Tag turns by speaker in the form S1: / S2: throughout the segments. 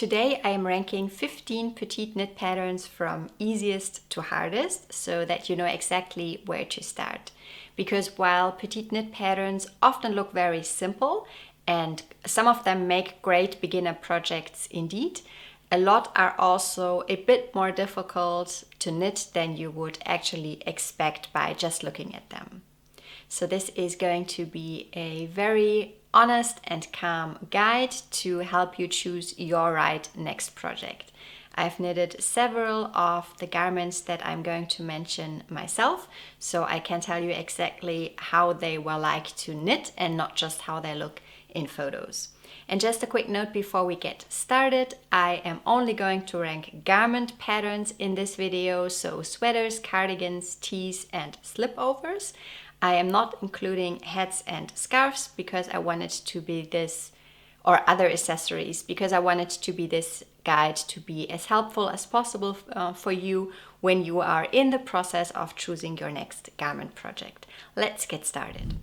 S1: Today I am ranking 15 PetiteKnit patterns from easiest to hardest so that you know exactly where to start. Because while PetiteKnit patterns often look very simple and some of them make great beginner projects indeed, a lot are also a bit more difficult to knit than you would actually expect by just looking at them. So this is going to be a very honest and calm guide to help you choose your right next project. I've knitted several of the garments that I'm going to mention myself, so I can tell you exactly how they were like to knit and not just how they look in photos. And just a quick note before we get started, I am only going to rank garment patterns in this video, so sweaters, cardigans, tees and slipovers. I am not including hats and scarves because I wanted to be this, or other accessories, because I wanted to be this guide to be as helpful as possible for you when you are in the process of choosing your next garment project. Let's get started.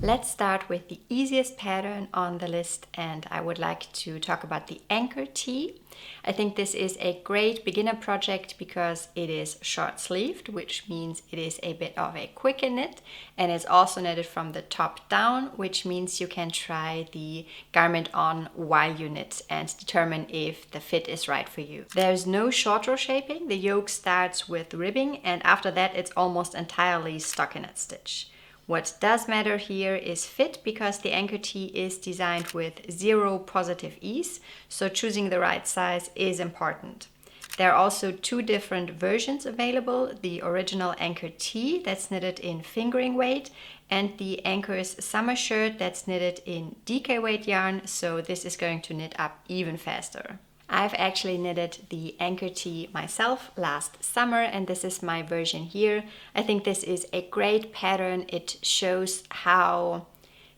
S1: Let's start with the easiest pattern on the list, and I would like to talk about the Anker Tee. I think this is a great beginner project because it is short-sleeved, which means it is a bit of a quicker knit, and it's also knitted from the top down, which means you can try the garment on while you knit and determine if the fit is right for you. There's no short row shaping. The yoke starts with ribbing, and after that it's almost entirely stockinette stitch. What does matter here is fit, because the Anker Tee is designed with 0 positive ease, so choosing the right size is important. There are also 2 different versions available: the original Anker Tee that's knitted in fingering weight, and the Anker's summer shirt that's knitted in DK weight yarn, so this is going to knit up even faster. I've actually knitted the Anker Tee myself last summer, and this is my version here. I think this is a great pattern. It shows how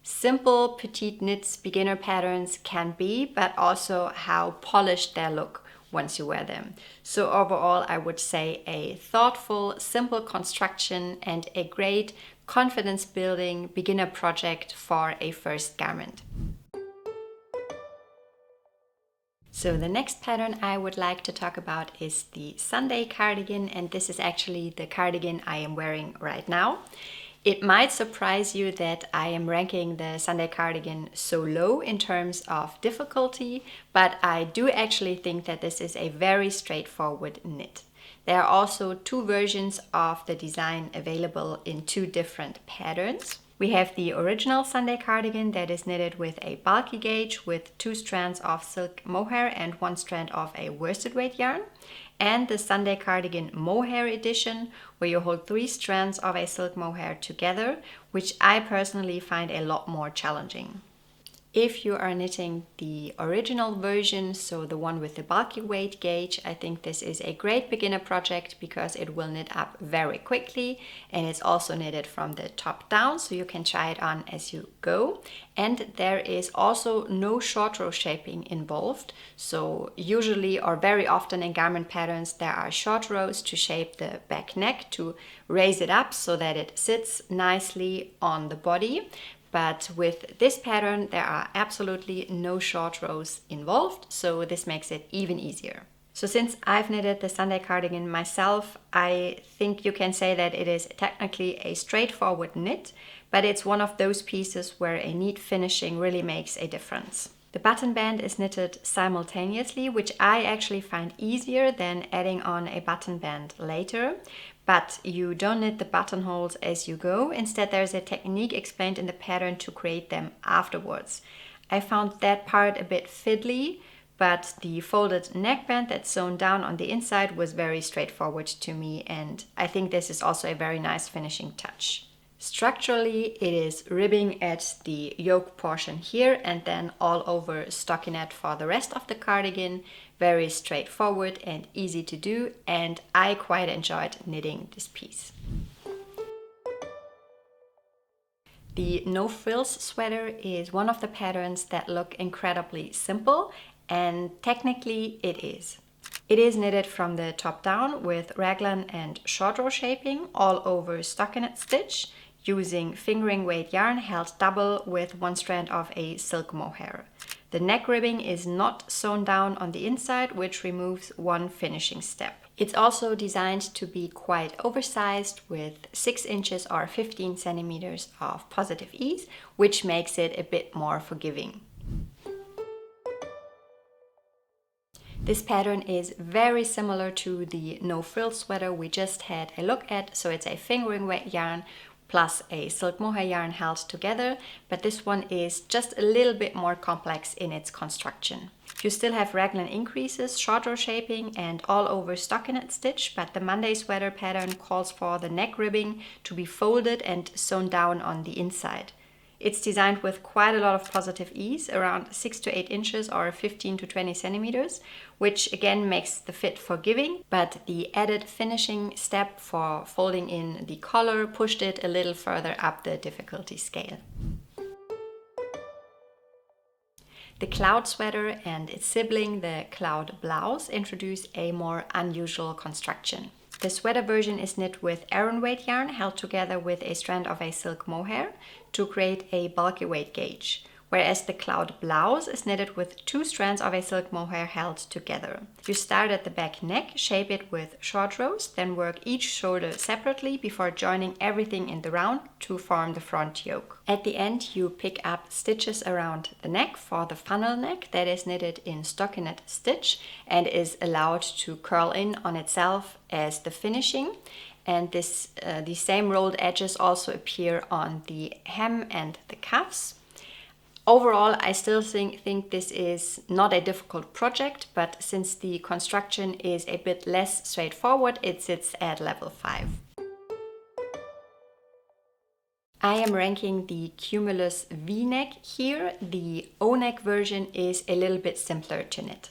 S1: simple petite knits beginner patterns can be, but also how polished they look once you wear them. So overall, I would say a thoughtful, simple construction and a great confidence building beginner project for a first garment. So the next pattern I would like to talk about is the Sunday cardigan, and this is actually the cardigan I am wearing right now. It might surprise you that I am ranking the Sunday cardigan so low in terms of difficulty, but I do actually think that this is a very straightforward knit. There are also 2 versions of the design available in 2 different patterns. We have the original Sunday cardigan that is knitted with a bulky gauge with 2 strands of silk mohair and 1 strand of a worsted weight yarn, and the Sunday cardigan mohair edition, where you hold 3 strands of a silk mohair together, which I personally find a lot more challenging. If you are knitting the original version, so the one with the bulky weight gauge, I think this is a great beginner project because it will knit up very quickly, and it's also knitted from the top down, so you can try it on as you go. And there is also no short row shaping involved, so usually or very often in garment patterns there are short rows to shape the back neck, to raise it up so that it sits nicely on the body. But with this pattern, there are absolutely no short rows involved, so this makes it even easier. So since I've knitted the Sunday cardigan myself, I think you can say that it is technically a straightforward knit, but it's one of those pieces where a neat finishing really makes a difference. The button band is knitted simultaneously, which I actually find easier than adding on a button band later. But you don't knit the buttonholes as you go. Instead, there's a technique explained in the pattern to create them afterwards. I found that part a bit fiddly, but the folded neckband that's sewn down on the inside was very straightforward to me, and I think this is also a very nice finishing touch. Structurally, it is ribbing at the yoke portion here and then all over stockinette for the rest of the cardigan. Very straightforward and easy to do, and I quite enjoyed knitting this piece. The No Frills Sweater is one of the patterns that look incredibly simple, and technically it is. It is knitted from the top down with raglan and short row shaping all over stockinette stitch, using fingering weight yarn held double with 1 strand of a silk mohair. The neck ribbing is not sewn down on the inside, which removes one finishing step. It's also designed to be quite oversized with 6 inches or 15 centimeters of positive ease, which makes it a bit more forgiving. This pattern is very similar to the no frills sweater we just had a look at, so it's a fingering weight yarn plus a silk mohair yarn held together, but this one is just a little bit more complex in its construction. You still have raglan increases, short row shaping and all over stockinette stitch, but the Monday sweater pattern calls for the neck ribbing to be folded and sewn down on the inside. It's designed with quite a lot of positive ease, around 6 to 8 inches or 15 to 20 centimeters, which again makes the fit forgiving, but the added finishing step for folding in the collar pushed it a little further up the difficulty scale. The cloud sweater and its sibling, the cloud blouse, introduce a more unusual construction. The sweater version is knit with Aran weight yarn held together with a strand of a silk mohair to create a bulky weight gauge, whereas the cloud blouse is knitted with 2 strands of a silk mohair held together. You start at the back neck, shape it with short rows, then work each shoulder separately before joining everything in the round to form the front yoke. At the end, you pick up stitches around the neck for the funnel neck that is knitted in stockinette stitch and is allowed to curl in on itself as the finishing. And the same rolled edges also appear on the hem and the cuffs. Overall, I still think this is not a difficult project, but since the construction is a bit less straightforward, it sits at level 5. I am ranking the Cumulus V-neck here. The O-neck version is a little bit simpler to knit.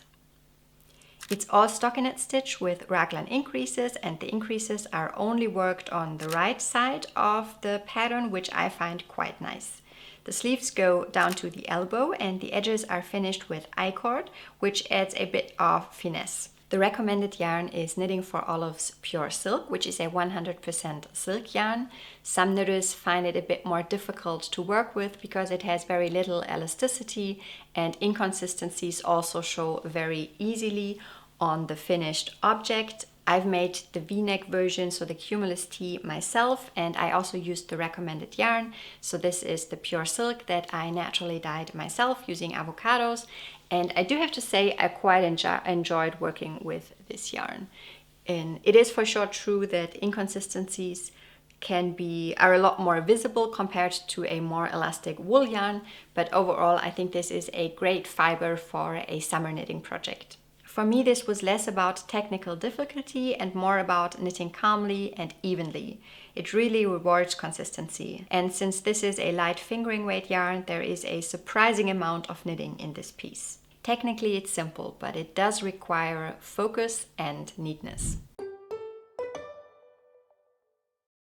S1: It's all stockinette stitch with raglan increases, and the increases are only worked on the right side of the pattern, which I find quite nice. The sleeves go down to the elbow and the edges are finished with I-cord, which adds a bit of finesse. The recommended yarn is Knitting for Olive's Pure Silk, which is a 100% silk yarn. Some knitters find it a bit more difficult to work with because it has very little elasticity and inconsistencies also show very easily on the finished object. I've made the V-neck version, so the Cumulus Tee, myself, and I also used the recommended yarn. So this is the pure silk that I naturally dyed myself using avocados. And I do have to say I quite enjoyed working with this yarn. And it is for sure true that inconsistencies are a lot more visible compared to a more elastic wool yarn, but overall I think this is a great fiber for a summer knitting project. For me, this was less about technical difficulty and more about knitting calmly and evenly. It really rewards consistency. And since this is a light fingering weight yarn, there is a surprising amount of knitting in this piece. Technically it's simple, but it does require focus and neatness.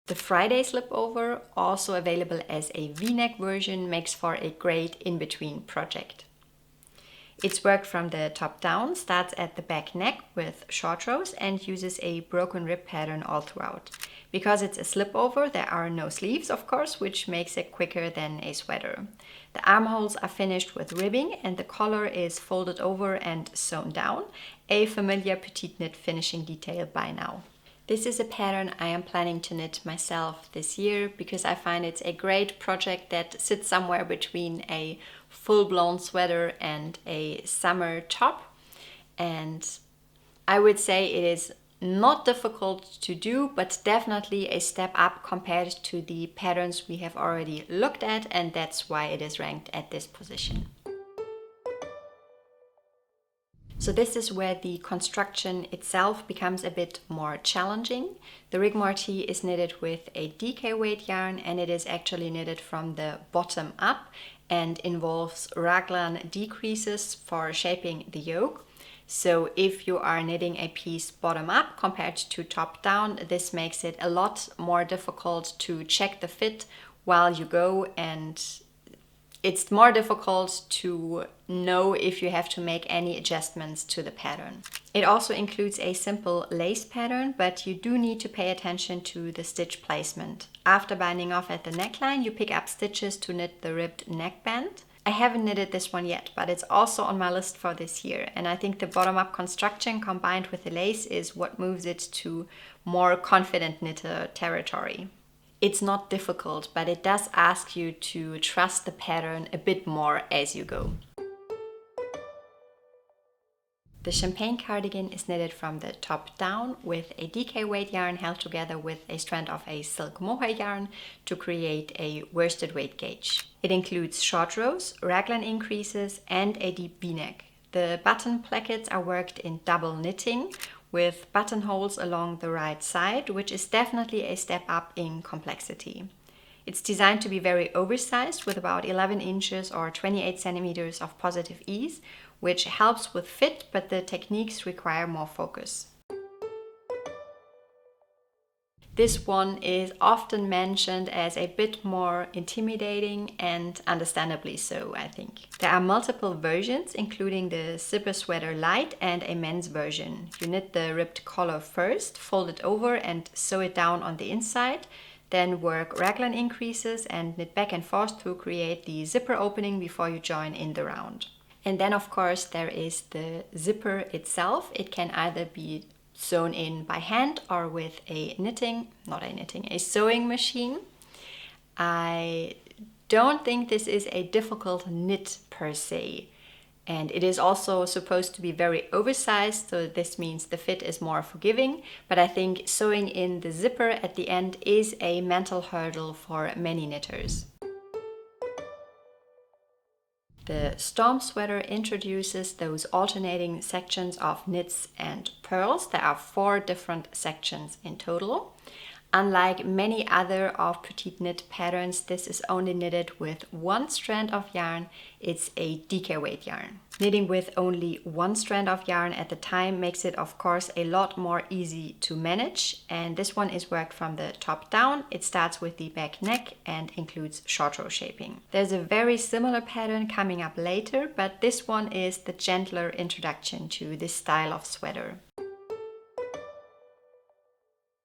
S1: The Friday Slipover, also available as a V-neck version, makes for a great in-between project. It's worked from the top down, starts at the back neck with short rows and uses a broken rib pattern all throughout. Because it's a slipover, there are no sleeves, of course, which makes it quicker than a sweater. The armholes are finished with ribbing and the collar is folded over and sewn down, a familiar PetiteKnit finishing detail by now. This is a pattern I am planning to knit myself this year because I find it's a great project that sits somewhere between a full-blown sweater and a summer top. And I would say it is not difficult to do, but definitely a step up compared to the patterns we have already looked at, and that's why it is ranked at this position. So this is where the construction itself becomes a bit more challenging. The Rigmor Tee is knitted with a DK weight yarn and it is actually knitted from the bottom up and involves raglan decreases for shaping the yoke. So if you are knitting a piece bottom up compared to top down, this makes it a lot more difficult to check the fit while you go, and it's more difficult to know if you have to make any adjustments to the pattern. It also includes a simple lace pattern, but you do need to pay attention to the stitch placement. After binding off at the neckline, you pick up stitches to knit the ribbed neckband. I haven't knitted this one yet, but it's also on my list for this year. And I think the bottom-up construction combined with the lace is what moves it to more confident knitter territory. It's not difficult, but it does ask you to trust the pattern a bit more as you go. The champagne cardigan is knitted from the top down with a DK weight yarn held together with a strand of a silk mohair yarn to create a worsted weight gauge. It includes short rows, raglan increases and a deep v-neck. The button plackets are worked in double knitting with buttonholes along the right side, which is definitely a step up in complexity. It's designed to be very oversized with about 11 inches or 28 centimeters of positive ease, which helps with fit, but the techniques require more focus. This one is often mentioned as a bit more intimidating, and understandably so, I think. There are multiple versions, including the zipper sweater light and a men's version. You knit the ribbed collar first, fold it over and sew it down on the inside, then work raglan increases and knit back and forth to create the zipper opening before you join in the round. And then of course there is the zipper itself. It can either be sewn in by hand or with a sewing machine. I don't think this is a difficult knit per se. And it is also supposed to be very oversized, so this means the fit is more forgiving. But I think sewing in the zipper at the end is a mental hurdle for many knitters. The Storm Sweater introduces those alternating sections of knits and purls. There are 4 different sections in total. Unlike many other of PetiteKnit patterns, this is only knitted with 1 strand of yarn. It's a DK weight yarn. Knitting with only 1 strand of yarn at a time makes it of course a lot more easy to manage, and this one is worked from the top down. It starts with the back neck and includes short row shaping. There's a very similar pattern coming up later, but this one is the gentler introduction to this style of sweater.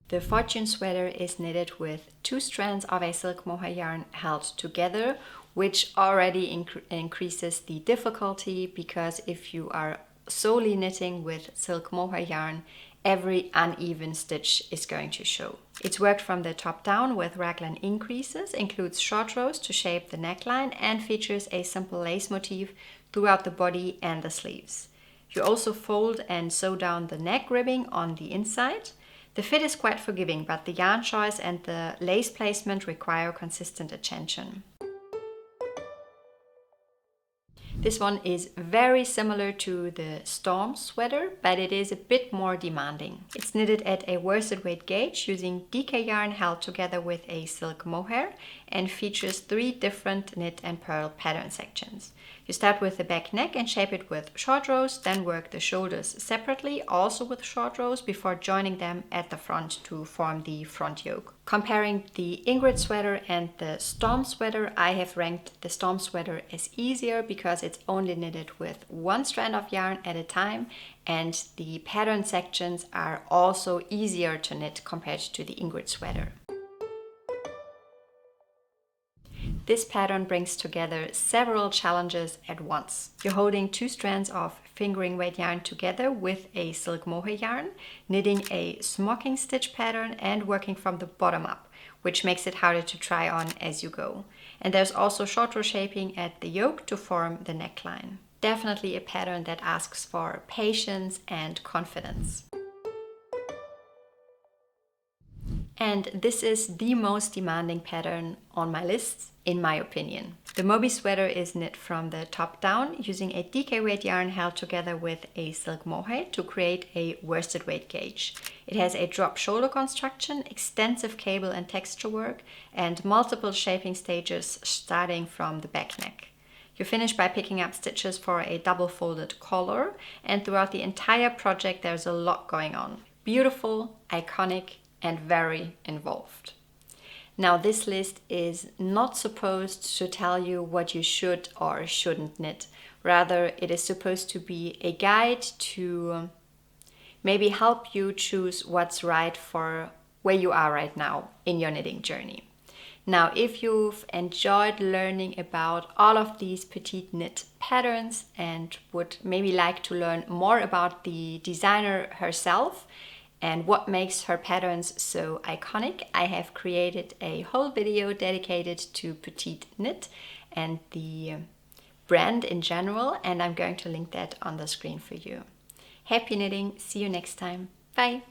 S1: The Fortune sweater is knitted with 2 strands of a silk mohair yarn held together, which already increases the difficulty, because if you are solely knitting with silk mohair yarn, every uneven stitch is going to show. It's worked from the top down with raglan increases, includes short rows to shape the neckline, and features a simple lace motif throughout the body and the sleeves. You also fold and sew down the neck ribbing on the inside. The fit is quite forgiving, but the yarn choice and the lace placement require consistent attention. This one is very similar to the Storm sweater, but it is a bit more demanding. It's knitted at a worsted weight gauge using DK yarn held together with a silk mohair, and features 3 different knit and purl pattern sections. You start with the back neck and shape it with short rows, then work the shoulders separately, also with short rows, before joining them at the front to form the front yoke. Comparing the Ingrid sweater and the Storm sweater, I have ranked the Storm sweater as easier because it's only knitted with 1 strand of yarn at a time, and the pattern sections are also easier to knit compared to the Ingrid sweater. This pattern brings together several challenges at once. You're holding 2 strands of fingering weight yarn together with a silk mohair yarn, knitting a smocking stitch pattern and working from the bottom up, which makes it harder to try on as you go. And there's also short row shaping at the yoke to form the neckline. Definitely a pattern that asks for patience and confidence. And this is the most demanding pattern on my list, in my opinion. The Moby Sweater is knit from the top down using a DK weight yarn held together with a silk mohair to create a worsted weight gauge. It has a drop shoulder construction, extensive cable and texture work, and multiple shaping stages starting from the back neck. You finish by picking up stitches for a double folded collar, and throughout the entire project there's a lot going on. Beautiful, iconic, and very involved. Now, this list is not supposed to tell you what you should or shouldn't knit. Rather, it is supposed to be a guide to maybe help you choose what's right for where you are right now in your knitting journey. Now, if you've enjoyed learning about all of these petite knit patterns and would maybe like to learn more about the designer herself and what makes her patterns so iconic, I have created a whole video dedicated to petite knit and the brand in general, and I'm going to link that on the screen for you. Happy knitting, see you next time, bye!